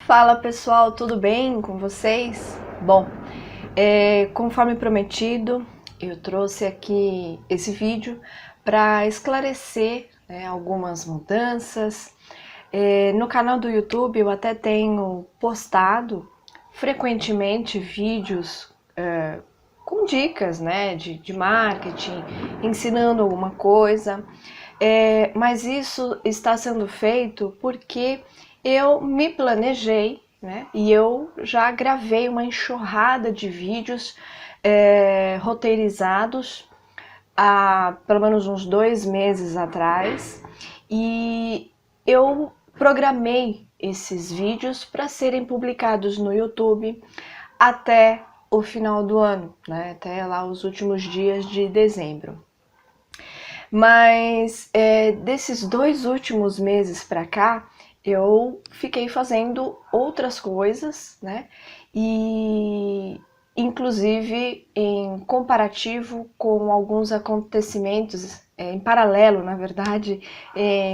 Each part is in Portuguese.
Fala pessoal, tudo bem com vocês? Bom, conforme prometido, eu trouxe aqui esse vídeo para esclarecer, algumas mudanças. No canal do YouTube eu até tenho postado frequentemente vídeos com dicas, de marketing, ensinando alguma coisa. Mas isso está sendo feito porque eu me planejei, e eu já gravei uma enxurrada de vídeos roteirizados há pelo menos uns 2 meses atrás, e eu programei esses vídeos para serem publicados no YouTube até o final do ano, até lá os últimos dias de dezembro. Mas desses 2 últimos meses para cá, eu fiquei fazendo outras coisas, E inclusive em comparativo com alguns acontecimentos, em paralelo, na verdade,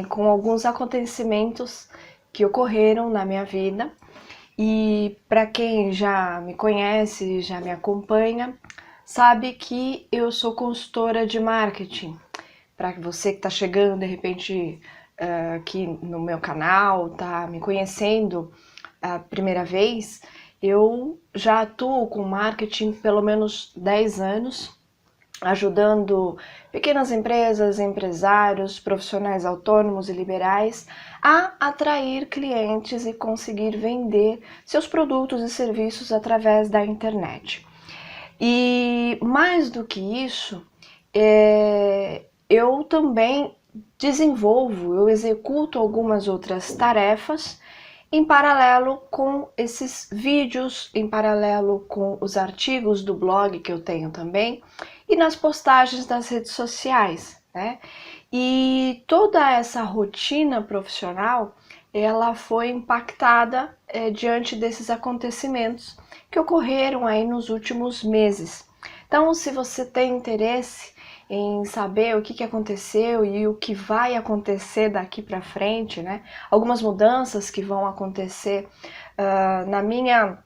com alguns acontecimentos que ocorreram na minha vida. E para quem já me conhece, já me acompanha, sabe que eu sou consultora de marketing. Para você que está chegando de repente aqui no meu canal, está me conhecendo a primeira vez, eu já atuo com marketing pelo menos 10 anos, ajudando pequenas empresas, empresários, profissionais autônomos e liberais a atrair clientes e conseguir vender seus produtos e serviços através da internet. E mais do que isso, eu também eu executo algumas outras tarefas em paralelo com esses vídeos, em paralelo com os artigos do blog que eu tenho também e nas postagens das redes sociais, E toda essa rotina profissional, ela foi impactada diante desses acontecimentos que ocorreram aí nos últimos meses. Então, se você tem interesse em saber o que aconteceu e o que vai acontecer daqui para frente, algumas mudanças que vão acontecer na minha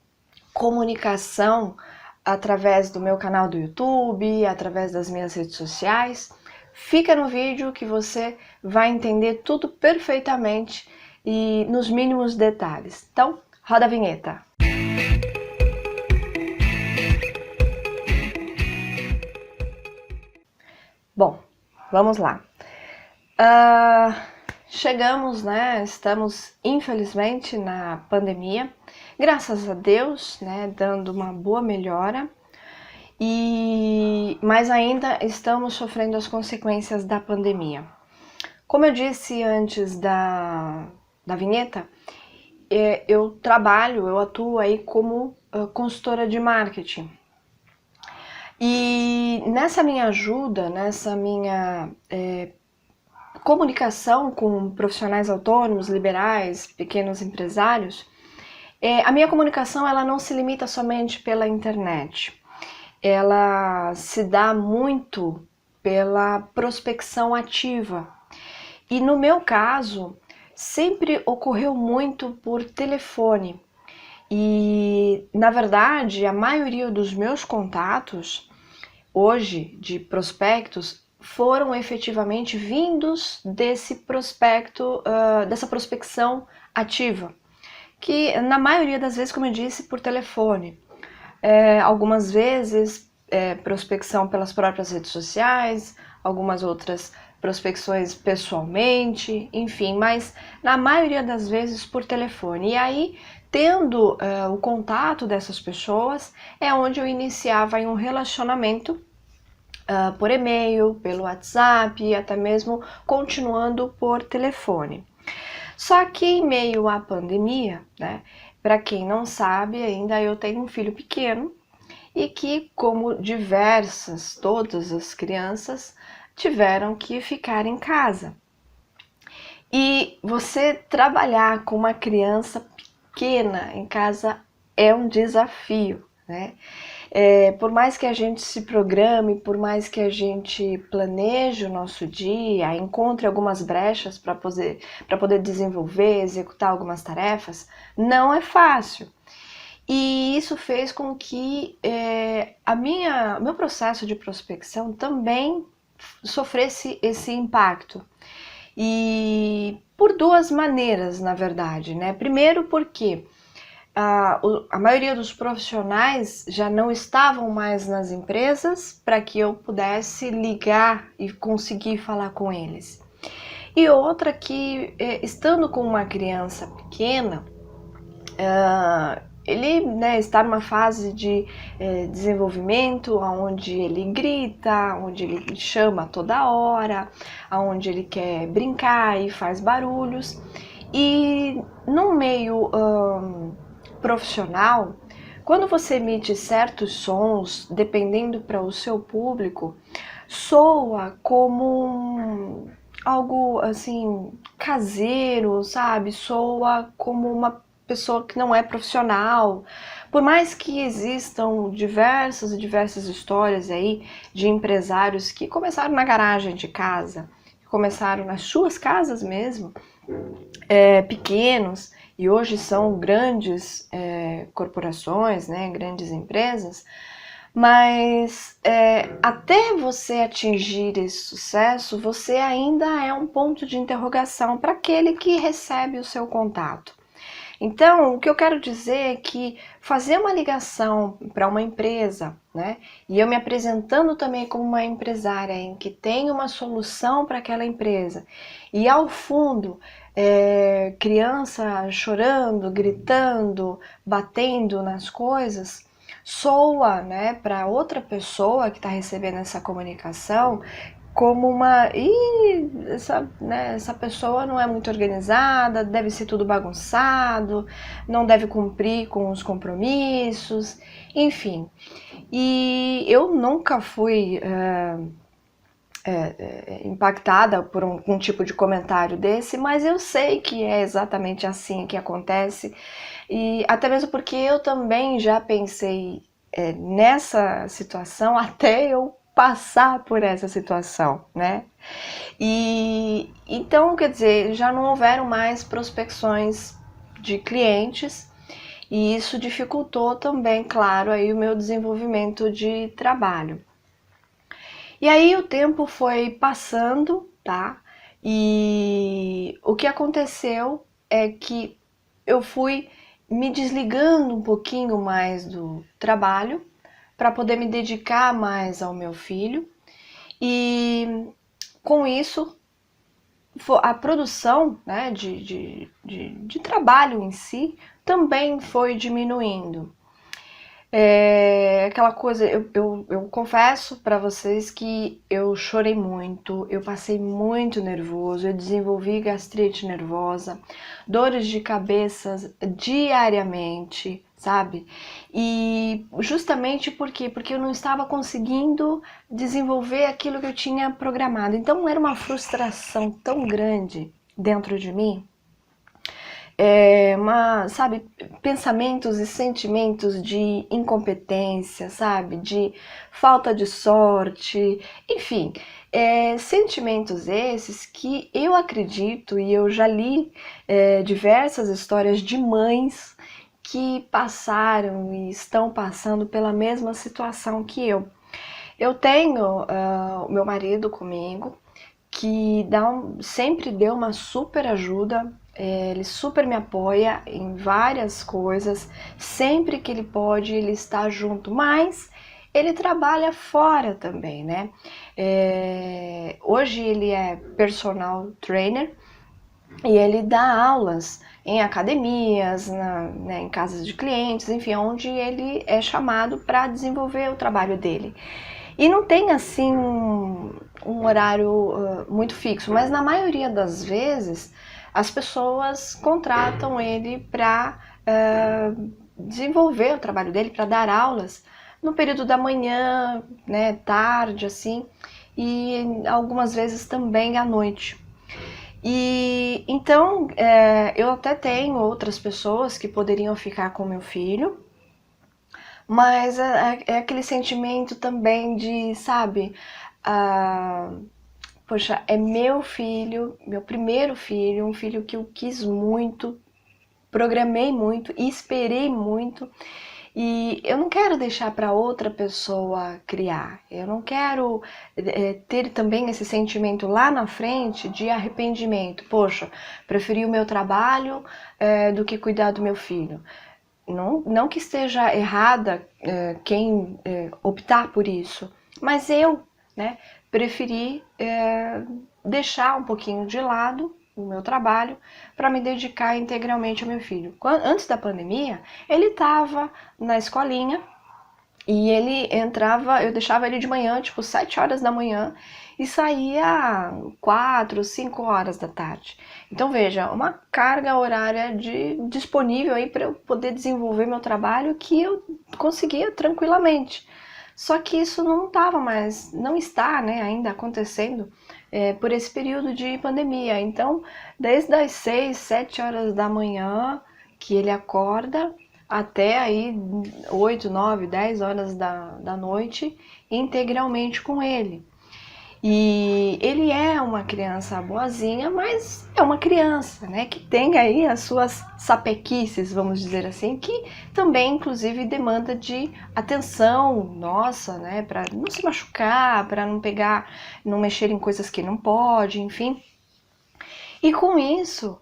comunicação através do meu canal do YouTube, através das minhas redes sociais, fica no vídeo que você vai entender tudo perfeitamente e nos mínimos detalhes. Então, roda a vinheta! Bom, vamos lá. Chegamos, estamos infelizmente na pandemia, graças a Deus, dando uma boa melhora, mas ainda estamos sofrendo as consequências da pandemia. Como eu disse antes da vinheta, eu atuo aí como consultora de marketing. E nessa minha ajuda, nessa minha comunicação com profissionais autônomos, liberais, pequenos empresários, a minha comunicação ela não se limita somente pela internet. Ela se dá muito pela prospecção ativa. E no meu caso, sempre ocorreu muito por telefone. E, na verdade, a maioria dos meus contatos hoje de prospectos foram efetivamente vindos desse prospecto, dessa prospecção ativa, que na maioria das vezes, como eu disse, por telefone. Algumas vezes prospecção pelas próprias redes sociais, algumas outras prospecções pessoalmente, enfim, mas na maioria das vezes por telefone. E aí, tendo o contato dessas pessoas, é onde eu iniciava um relacionamento por e-mail, pelo WhatsApp e até mesmo continuando por telefone. Só que em meio à pandemia, para quem não sabe, ainda eu tenho um filho pequeno e que, como todas as crianças, tiveram que ficar em casa. E você trabalhar com uma criança pequena em casa é um desafio, Por mais que a gente se programe, por mais que a gente planeje o nosso dia, encontre algumas brechas para poder desenvolver, executar algumas tarefas, não é fácil. E isso fez com que meu processo de prospecção também sofresse esse impacto. E por duas maneiras, na verdade, né? Primeiro porque a maioria dos profissionais já não estavam mais nas empresas para que eu pudesse ligar e conseguir falar com eles. E outra que, estando com uma criança pequena, ele, né, está numa fase de desenvolvimento, onde ele grita, onde ele chama toda hora, onde ele quer brincar e faz barulhos. E no meio profissional, quando você emite certos sons, dependendo para o seu público, soa como algo assim caseiro, sabe? Soa como uma pessoa que não é profissional. Por mais que existam diversas histórias aí de empresários que começaram na garagem de casa, começaram nas suas casas mesmo, pequenos, e hoje são grandes corporações, né, grandes empresas, mas até você atingir esse sucesso, você ainda é um ponto de interrogação para aquele que recebe o seu contato. Então, o que eu quero dizer é que fazer uma ligação para uma empresa, né, e eu me apresentando também como uma empresária em que tem uma solução para aquela empresa, e ao fundo, criança chorando, gritando, batendo nas coisas, soa, né, para outra pessoa que está recebendo essa comunicação como essa pessoa não é muito organizada, deve ser tudo bagunçado, não deve cumprir com os compromissos, enfim. E eu nunca fui impactada por um tipo de comentário desse, mas eu sei que é exatamente assim que acontece, e até mesmo porque eu também já pensei nessa situação até eu passar por essa situação, né? E então, quer dizer, já não houveram mais prospecções de clientes e isso dificultou também, claro, aí o meu desenvolvimento de trabalho. E aí o tempo foi passando, tá? E o que aconteceu é que eu fui me desligando um pouquinho mais do trabalho para poder me dedicar mais ao meu filho. E com isso, a produção, né, de trabalho em si também foi diminuindo. Aquela coisa, eu confesso para vocês que eu chorei muito, eu passei muito nervoso, eu desenvolvi gastrite nervosa, dores de cabeça diariamente, sabe? E justamente por quê? Porque eu não estava conseguindo desenvolver aquilo que eu tinha programado. Então era uma frustração tão grande dentro de mim, sabe, pensamentos e sentimentos de incompetência, sabe, de falta de sorte, enfim, sentimentos esses que eu acredito e eu já li diversas histórias de mães que passaram e estão passando pela mesma situação que eu. Eu tenho o meu marido comigo, que sempre deu uma super ajuda, ele super me apoia em várias coisas, sempre que ele pode ele está junto, mas ele trabalha fora também, né? Hoje ele é personal trainer e ele dá aulas em academias, né, em casas de clientes, enfim, onde ele é chamado para desenvolver o trabalho dele. E não tem assim um horário muito fixo, mas na maioria das vezes as pessoas contratam ele para desenvolver o trabalho dele, para dar aulas no período da manhã, né, tarde, assim, e algumas vezes também à noite. E então eu até tenho outras pessoas que poderiam ficar com meu filho, Mas é aquele sentimento também de, sabe, ah, poxa, é meu filho, meu primeiro filho, um filho que eu quis muito, programei muito, esperei muito, e eu não quero deixar para outra pessoa criar. Eu não quero ter também esse sentimento lá na frente de arrependimento. Poxa, preferi o meu trabalho do que cuidar do meu filho. Não que esteja errada quem optar por isso, mas eu, né, preferi deixar um pouquinho de lado o meu trabalho para me dedicar integralmente ao meu filho. Antes da pandemia, ele estava na escolinha e ele entrava, eu deixava ele de manhã, tipo 7 horas da manhã, e saía 4, 5 horas da tarde. Então veja, uma carga horária disponível aí para eu poder desenvolver meu trabalho que eu conseguia tranquilamente. Só que isso não estava mais, não está, né, ainda acontecendo por esse período de pandemia. Então, desde as 6, 7 horas da manhã que ele acorda, até aí 8, 9, 10 horas da noite, integralmente com ele. E ele é uma criança boazinha, mas é uma criança, né, que tem aí as suas sapequices, vamos dizer assim, que também, inclusive, demanda de atenção nossa, né, para não se machucar, para não pegar, não mexer em coisas que não pode, enfim. E com isso,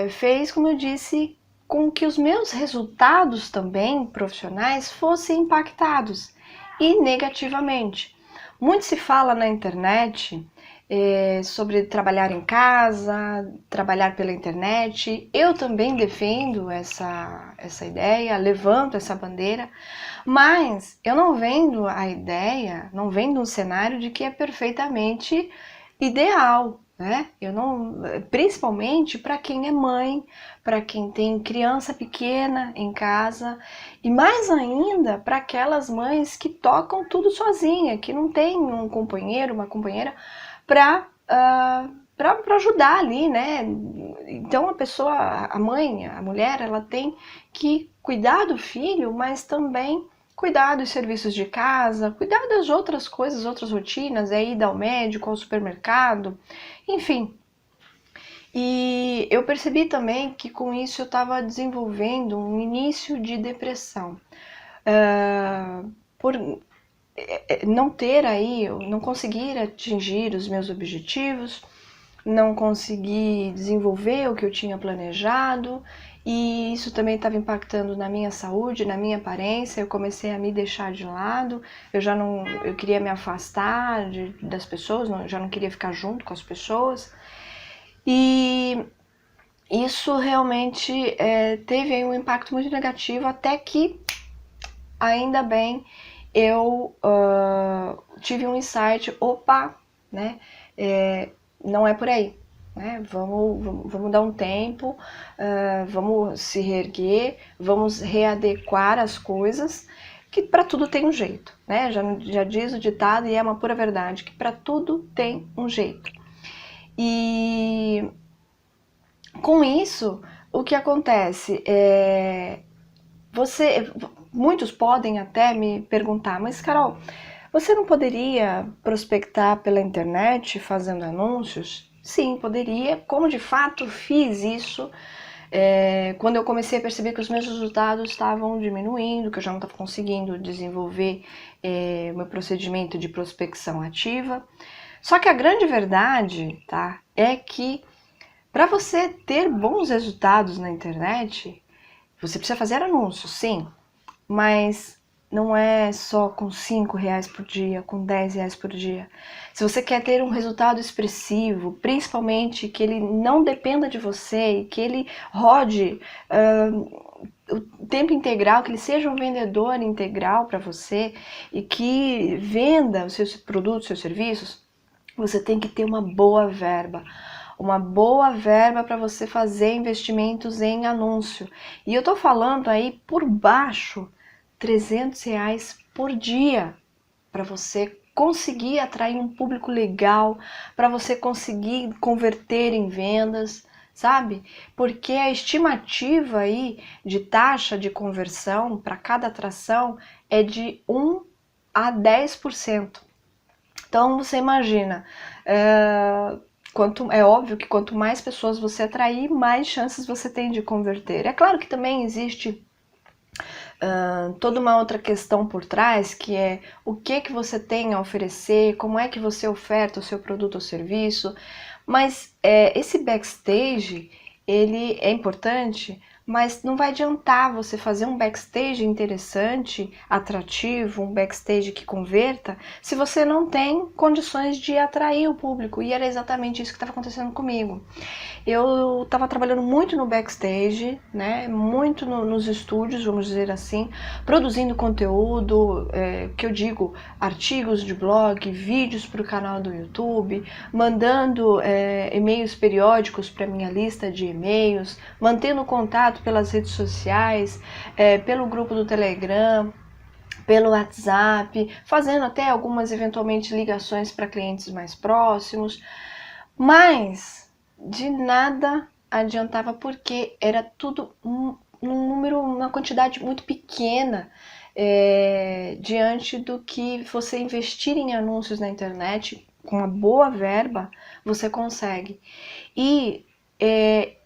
fez, como eu disse, com que os meus resultados também profissionais fossem impactados e negativamente. Muito se fala na internet sobre trabalhar em casa, trabalhar pela internet. Eu também defendo essa ideia, levanto essa bandeira, mas eu não vendo a ideia, não vendo um cenário de que é perfeitamente ideal, né? Eu não, principalmente para quem é mãe, para quem tem criança pequena em casa e mais ainda para aquelas mães que tocam tudo sozinha, que não tem um companheiro, uma companheira para para ajudar ali, né? Então a pessoa, a mãe, a mulher, ela tem que cuidar do filho, mas também cuidar dos serviços de casa, cuidar das outras coisas, outras rotinas, é ir ao médico, ao supermercado, enfim. E eu percebi também que com isso eu estava desenvolvendo um início de depressão. Por não ter aí, não conseguir atingir os meus objetivos, não consegui desenvolver o que eu tinha planejado, e isso também estava impactando na minha saúde, na minha aparência. Eu comecei a me deixar de lado, eu queria me afastar das pessoas, já não queria ficar junto com as pessoas, e isso realmente teve aí um impacto muito negativo, até que, ainda bem, eu tive um insight, opa, né, não é por aí, né? Vamos dar um tempo, vamos se reerguer, vamos readequar as coisas, que para tudo tem um jeito, né? Já diz o ditado, e é uma pura verdade, que para tudo tem um jeito. E com isso, o que acontece muitos podem até me perguntar, mas Carol, você não poderia prospectar pela internet fazendo anúncios? Sim, poderia, como de fato fiz isso quando eu comecei a perceber que os meus resultados estavam diminuindo, que eu já não estava conseguindo desenvolver meu procedimento de prospecção ativa. Só que a grande verdade, tá, é que para você ter bons resultados na internet, você precisa fazer anúncios, sim, mas não é só com R$ 5 por dia, com R$ 10 por dia. Se você quer ter um resultado expressivo, principalmente que ele não dependa de você e que ele rode o tempo integral, que ele seja um vendedor integral para você e que venda os seus produtos, seus serviços, você tem que ter uma boa verba. Uma boa verba para você fazer investimentos em anúncio. E eu tô falando aí por baixo, R$ 300 por dia, para você conseguir atrair um público legal, para você conseguir converter em vendas, sabe? Porque a estimativa aí de taxa de conversão para cada atração é de 1 a 10%. Então você imagina, é óbvio que quanto mais pessoas você atrair, mais chances você tem de converter. É claro que também existe toda uma outra questão por trás, que é o que você tem a oferecer, como é que você oferta o seu produto ou serviço, mas esse backstage, ele é importante, mas não vai adiantar você fazer um backstage interessante, atrativo, um backstage que converta, se você não tem condições de atrair o público, e era exatamente isso que estava acontecendo comigo. Eu estava trabalhando muito no backstage, né, muito nos estúdios, vamos dizer assim, produzindo conteúdo, que eu digo, artigos de blog, vídeos para o canal do YouTube, mandando e-mails periódicos para minha lista de e-mails, mantendo contato pelas redes sociais, pelo grupo do Telegram, pelo WhatsApp, fazendo até algumas eventualmente ligações para clientes mais próximos, mas de nada adiantava porque era tudo uma quantidade muito pequena diante do que você investir em anúncios na internet com uma boa verba você consegue. E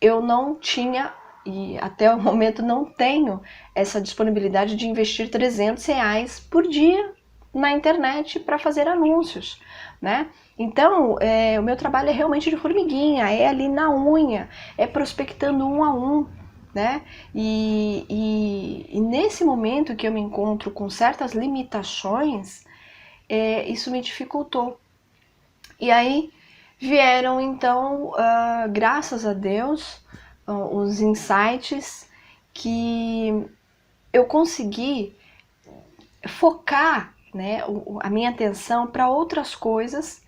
eu não tinha, e até o momento não tenho, essa disponibilidade de investir R$300 por dia na internet para fazer anúncios, né? Então, o meu trabalho é realmente de formiguinha, é ali na unha, é prospectando um a um, né? E nesse momento que eu me encontro com certas limitações, isso me dificultou. E aí vieram então, graças a Deus, os insights que eu consegui focar, né, a minha atenção para outras coisas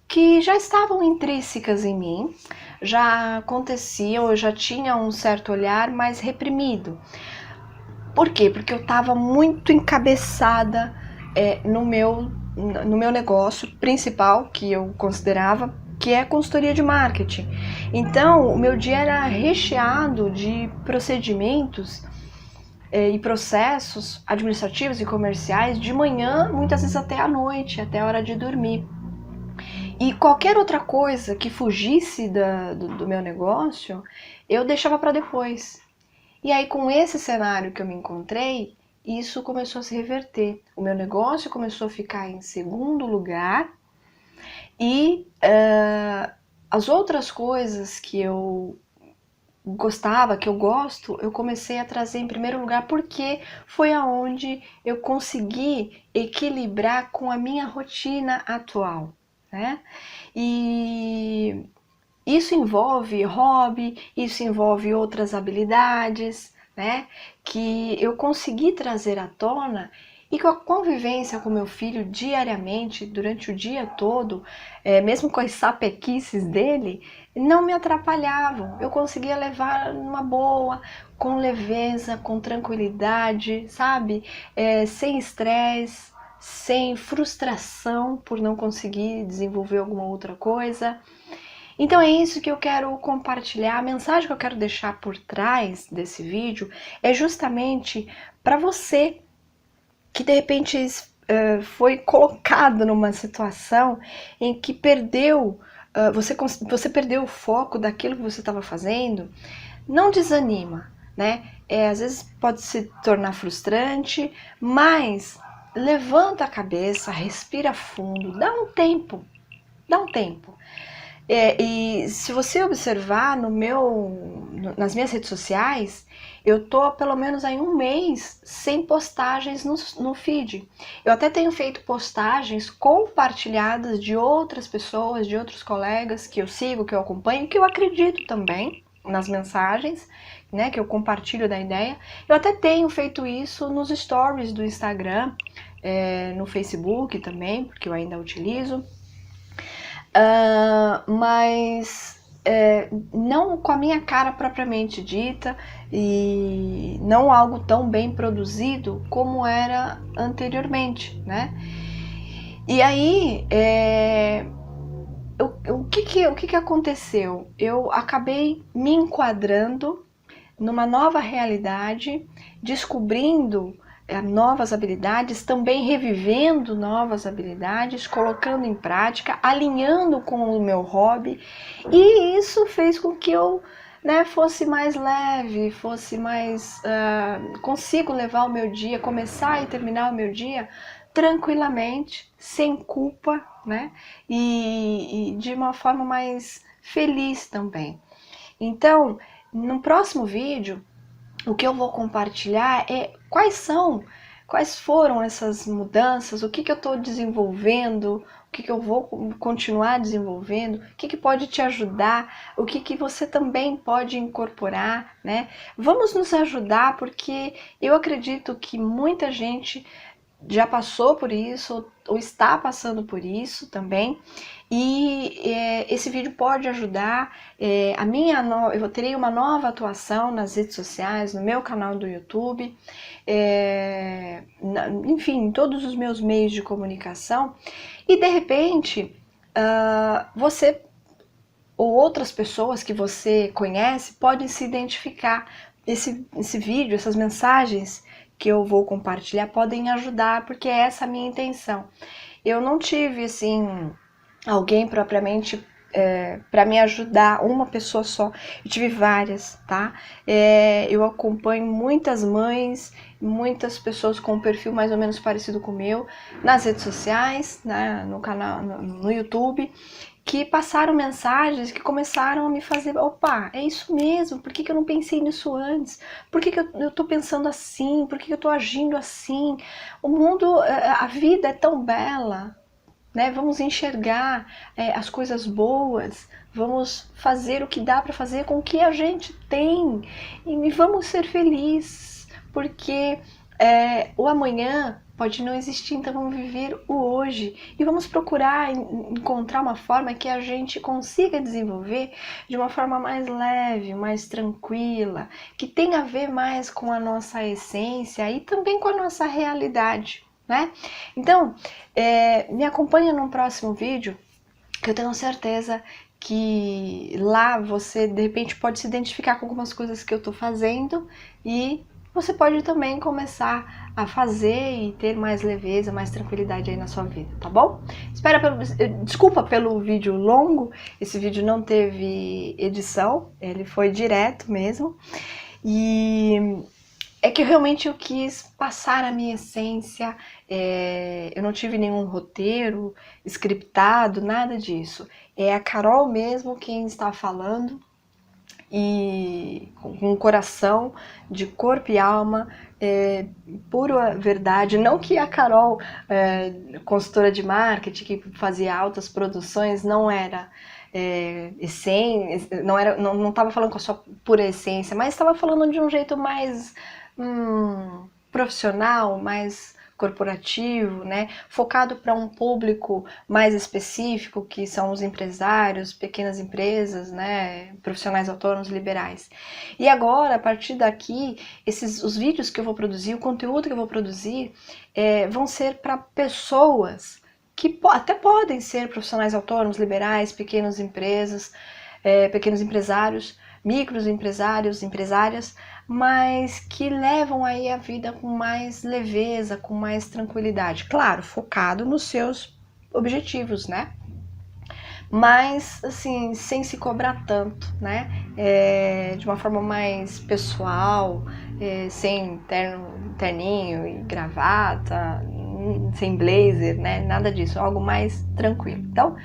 que já estavam intrínsecas em mim, já aconteciam, eu já tinha um certo olhar mais reprimido. Por quê? Porque eu estava muito encabeçada no meu negócio principal, que eu considerava, que é a consultoria de marketing. Então, o meu dia era recheado de procedimentos e processos administrativos e comerciais de manhã, muitas vezes até à noite, até a hora de dormir. E qualquer outra coisa que fugisse do meu negócio, eu deixava para depois. E aí, com esse cenário que eu me encontrei, isso começou a se reverter. O meu negócio começou a ficar em segundo lugar e as outras coisas que eu gostava, que eu gosto, eu comecei a trazer em primeiro lugar porque foi aonde eu consegui equilibrar com a minha rotina atual, né? E isso envolve hobby, isso envolve outras habilidades, né? Que eu consegui trazer à tona e com a convivência com meu filho diariamente, durante o dia todo, mesmo com as sapequices dele, não me atrapalhavam. Eu conseguia levar numa boa, com leveza, com tranquilidade, sabe? Sem estresse, sem frustração por não conseguir desenvolver alguma outra coisa. Então é isso que eu quero compartilhar. A mensagem que eu quero deixar por trás desse vídeo é justamente para você que de repente foi colocado numa situação em que você perdeu o foco daquilo que você estava fazendo. Não desanima, né? Às vezes pode se tornar frustrante, mas levanta a cabeça, respira fundo, dá um tempo. E se você observar nas minhas redes sociais, eu tô pelo menos aí um mês sem postagens no feed. Eu até tenho feito postagens compartilhadas de outras pessoas, de outros colegas que eu sigo, que eu acompanho, que eu acredito também nas mensagens, né, que eu compartilho da ideia. Eu até tenho feito isso nos stories do Instagram, no Facebook também, porque eu ainda utilizo. Mas não com a minha cara propriamente dita e não algo tão bem produzido como era anteriormente, né? E aí o que aconteceu? Eu acabei me enquadrando numa nova realidade, descobrindo novas habilidades, também revivendo novas habilidades, colocando em prática, alinhando com o meu hobby, e isso fez com que eu, né, fosse mais leve, fosse mais consigo levar o meu dia, começar e terminar o meu dia tranquilamente, sem culpa, né, e de uma forma mais feliz também. Então, no próximo vídeo, o que eu vou compartilhar é quais foram essas mudanças, o que eu estou desenvolvendo, o que eu vou continuar desenvolvendo, o que pode te ajudar, o que você também pode incorporar, né? Vamos nos ajudar, porque eu acredito que muita gente já passou por isso ou está passando por isso também, e esse vídeo pode ajudar. Eu terei uma nova atuação nas redes sociais, no meu canal do YouTube, enfim, em todos os meus meios de comunicação, e de repente você ou outras pessoas que você conhece podem se identificar. Esse vídeo, essas mensagens que eu vou compartilhar podem ajudar, porque é essa a minha intenção. Eu não tive, assim, alguém propriamente para me ajudar, uma pessoa só. Eu tive várias, tá? Eu acompanho muitas mães, muitas pessoas com um perfil mais ou menos parecido com o meu, nas redes sociais, né, no canal, no YouTube, que passaram mensagens que começaram a me fazer, opa, é isso mesmo, por que eu não pensei nisso antes? Por que eu tô pensando assim? Por que eu tô agindo assim? O mundo, a vida é tão bela, né? Vamos enxergar as coisas boas, vamos fazer o que dá para fazer com o que a gente tem, e vamos ser felizes, porque o amanhã pode não existir, então vamos viver o hoje e vamos procurar encontrar uma forma que a gente consiga desenvolver de uma forma mais leve, mais tranquila, que tenha a ver mais com a nossa essência e também com a nossa realidade, né? Então, me acompanha no próximo vídeo, que eu tenho certeza que lá você de repente pode se identificar com algumas coisas que eu tô fazendo, e você pode também começar a fazer e ter mais leveza, mais tranquilidade aí na sua vida, tá bom? Desculpa pelo vídeo longo, esse vídeo não teve edição, ele foi direto mesmo, e é que realmente eu quis passar a minha essência, eu não tive nenhum roteiro scriptado, nada disso. É a Carol mesmo quem está falando, e com o coração, de corpo e alma, pura verdade. Não que a Carol, consultora de marketing, que fazia altas produções, não era essência, não estava falando com a sua pura essência, mas estava falando de um jeito mais profissional, mais corporativo, né? Focado para um público mais específico, que são os empresários, pequenas empresas, né? Profissionais autônomos, liberais. E agora, a partir daqui, os vídeos que eu vou produzir, o conteúdo que eu vou produzir, vão ser para pessoas que até podem ser profissionais autônomos, liberais, pequenas empresas, pequenos empresários, microempresários, empresárias, mas que levam aí a vida com mais leveza, com mais tranquilidade. Claro, focado nos seus objetivos, né? Mas, assim, sem se cobrar tanto, né? De uma forma mais pessoal, sem terninho e gravata, sem blazer, né? Nada disso, algo mais tranquilo. Então,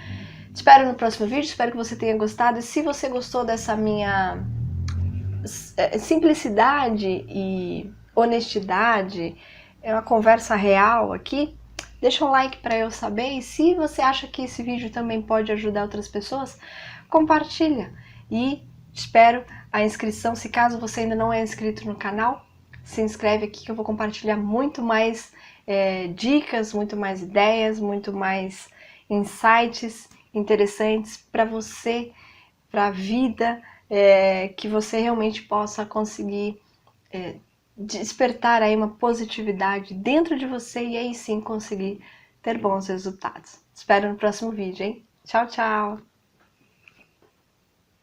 te espero no próximo vídeo, espero que você tenha gostado. E se você gostou dessa minha simplicidade e honestidade, é uma conversa real aqui, deixa um like para eu saber. E se você acha que esse vídeo também pode ajudar outras pessoas, compartilha. E espero a inscrição. Se caso você ainda não é inscrito no canal, se inscreve aqui que eu vou compartilhar muito mais dicas, muito mais ideias, muito mais insights interessantes para você, para a vida, que você realmente possa conseguir despertar aí uma positividade dentro de você e aí sim conseguir ter bons resultados. Espero no próximo vídeo, hein? Tchau, tchau!